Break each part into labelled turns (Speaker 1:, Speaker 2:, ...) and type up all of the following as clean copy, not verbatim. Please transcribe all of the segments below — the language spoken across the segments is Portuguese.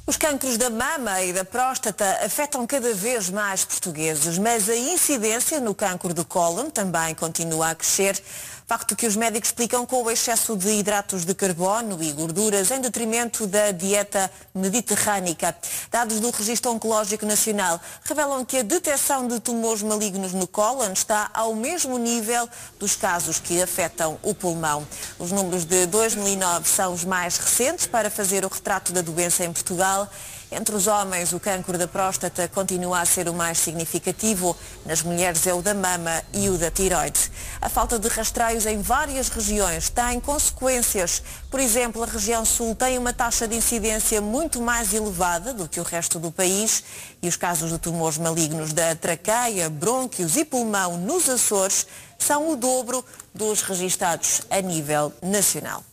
Speaker 1: Os cancros da mama e da próstata afetam cada vez mais portugueses, mas a incidência no cancro do cólon também continua a crescer. Facto que os médicos explicam com o excesso de hidratos de carbono e gorduras em detrimento da dieta mediterrânica. Dados do Registro Oncológico Nacional revelam que a detecção de tumores malignos no cólon está ao mesmo nível dos casos que afetam o pulmão. Os números de 2009 são os mais recentes para fazer o retrato da doença em Portugal. Entre os homens, o cancro da próstata continua a ser o mais significativo. Nas mulheres é o da mama e o da tiroide. A falta de rastreios em várias regiões tem consequências. Por exemplo, a região sul tem uma taxa de incidência muito mais elevada do que o resto do país e os casos de tumores malignos da traqueia, brônquios e pulmão nos Açores são o dobro dos registados a nível nacional.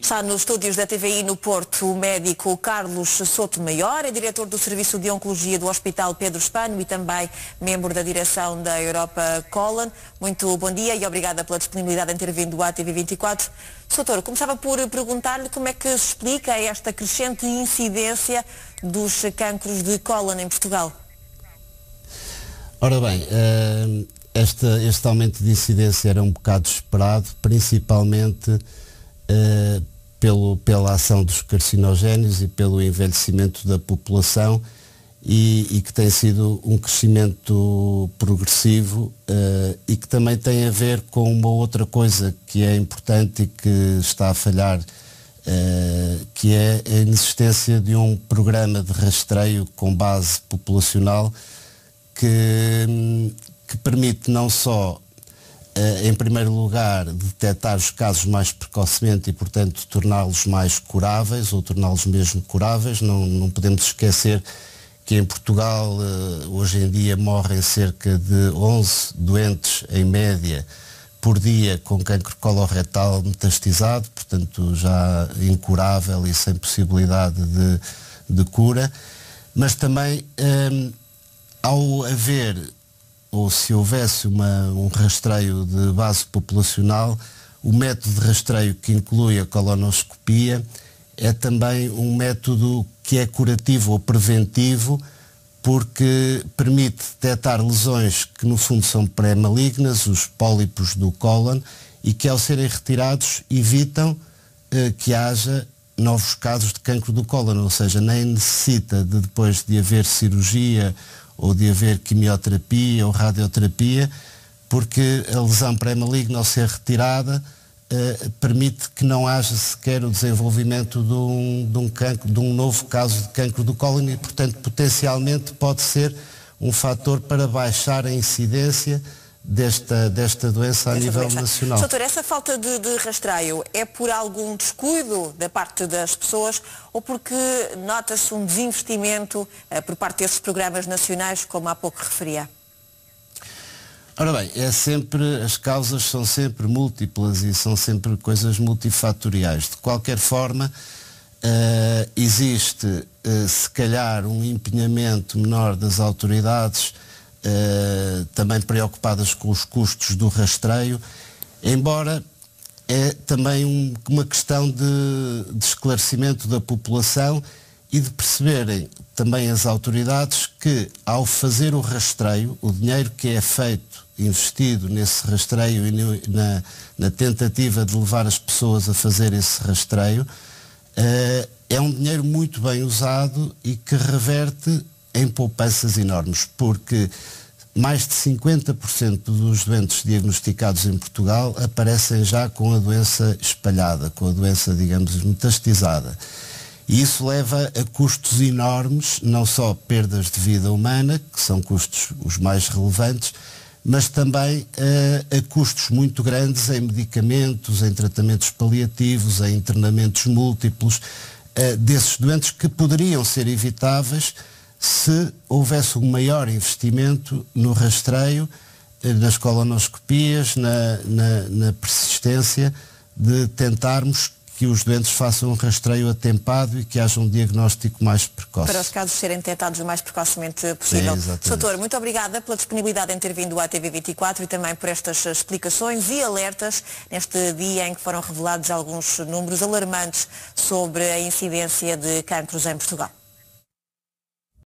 Speaker 1: Está nos estúdios da TVI no Porto o médico Carlos Sotomayor, é diretor do Serviço de Oncologia do Hospital Pedro Spano e também membro da direção da Europa Colon. Muito bom dia e obrigada pela disponibilidade em ter vindo à TV24. Doutor, começava por perguntar-lhe como é que se explica esta crescente incidência dos cancros de cólon em Portugal.
Speaker 2: Ora bem, este aumento de incidência era um bocado esperado, principalmente pela ação dos carcinogénios e pelo envelhecimento da população e que tem sido um crescimento progressivo e que também tem a ver com uma outra coisa que é importante e que está a falhar, que é a inexistência de um programa de rastreio com base populacional que permite não só em primeiro lugar, detectar os casos mais precocemente e, portanto, torná-los mais curáveis ou torná-los mesmo curáveis. Não podemos esquecer que em Portugal, hoje em dia, morrem cerca de 11 doentes, em média, por dia com cancro coloretal metastizado, portanto, já incurável e sem possibilidade de cura. Mas também, ao haver ou se houvesse um rastreio de base populacional, o método de rastreio que inclui a colonoscopia é também um método que é curativo ou preventivo, porque permite detectar lesões que no fundo são pré-malignas, os pólipos do cólon, e que ao serem retirados evitam que haja novos casos de cancro do cólon, ou seja, nem necessita de, depois de haver cirurgia ou de haver quimioterapia ou radioterapia, porque a lesão pré-maligna, ao ser retirada, permite que não haja sequer o desenvolvimento de um novo caso de cancro do cólon e, portanto, potencialmente pode ser um fator para baixar a incidência desta doença a nível nacional.
Speaker 1: Doutor, essa falta de rastreio é por algum descuido da parte das pessoas ou porque nota-se um desinvestimento por parte desses programas nacionais, como há pouco referia?
Speaker 2: Ora bem, as causas são sempre múltiplas e são sempre coisas multifatoriais. De qualquer forma, existe se calhar um empenhamento menor das autoridades também preocupadas com os custos do rastreio, embora é também uma questão de esclarecimento da população e de perceberem também as autoridades que, ao fazer o rastreio, o dinheiro que é feito, investido nesse rastreio e na tentativa de levar as pessoas a fazer esse rastreio, é um dinheiro muito bem usado e que reverte em poupanças enormes, porque mais de 50% dos doentes diagnosticados em Portugal aparecem já com a doença espalhada, com a doença, digamos, metastizada. E isso leva a custos enormes, não só perdas de vida humana, que são custos os mais relevantes, mas também a custos muito grandes em medicamentos, em tratamentos paliativos, em internamentos múltiplos, desses doentes que poderiam ser evitáveis se houvesse um maior investimento no rastreio, nas colonoscopias, na persistência de tentarmos que os doentes façam um rastreio atempado e que haja um diagnóstico mais precoce.
Speaker 1: Para os casos serem detectados o mais precocemente possível.
Speaker 2: Doutor,
Speaker 1: muito obrigada pela disponibilidade em ter vindo à TV24 e também por estas explicações e alertas neste dia em que foram revelados alguns números alarmantes sobre a incidência de cancros em Portugal.